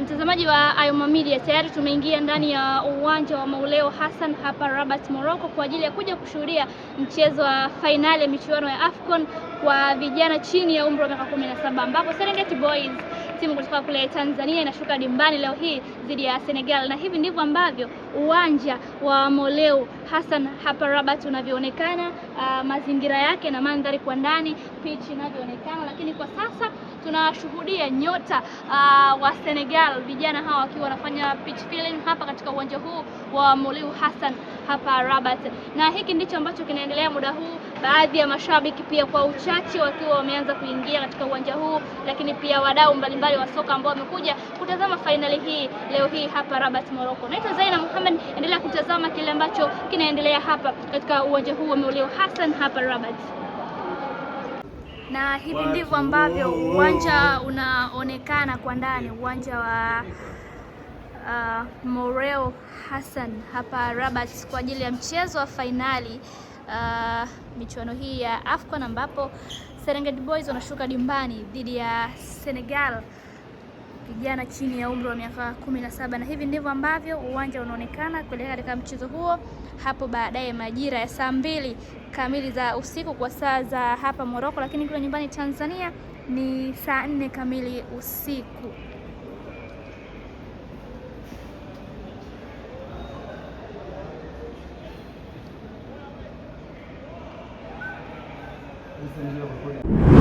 Mtazamaji wa Ayoma Media, tayari tumeingia ndani ya uwanja wa Moulay Hassan hapa Rabat, Morocco kwa ajili ya kuja kushuhudia mchezo wa fainali ya michuano ya AFCON kwa vijana chini ya umri wa miaka 17 ambapo Serengeti Boys, timu kutoka kule Tanzania, inashuka dimbani leo hii dhidi ya Senegal, na hivi ndivyo ambavyo uwanja wa Moulay Hassan hapa Rabat unavyoonekana, mazingira yake na mandhari kwa ndani, pitch inavyoonekana. Lakini kwa sasa tunashuhudia nyota wa Senegal, vijana hawa wakiwa wanafanya pitch filling hapa katika uwanja huu wa Moulay Hassan hapa Rabat, na hiki ndicho ambacho kinaendelea muda huu. Baadhi ya mashabiki pia kwa uchache wakiwa wameanza kuingia katika uwanja huu, lakini pia wadau mbalimbali wa soka ambao wamekuja kutazama fainali hii leo hii hapa Rabat, Morocco. Naitwa Zaina Muhammad, endelea kutazama kile ambacho kinaendelea hapa katika uwanja huu wa Moulay Hassan hapa Rabat. Na hivi ndivyo ambavyo uwanja unaonekana kwa ndani, uwanja wa Moulay Hassan hapa Rabat kwa ajili ya mchezo wa fainali michuano hii ya AFCON, ambapo Serengeti Boys wanashuka dimbani dhidi ya Senegal, vijana chini ya umri wa miaka 17. Na hivi ndivyo ambavyo uwanja unaonekana kuelekea katika mchezo huo hapo baadaye majira ya saa 2 kamili za usiku kwa saa za hapa Morocco, lakini kule nyumbani Tanzania ni saa 4 kamili usiku. Isso é melhor.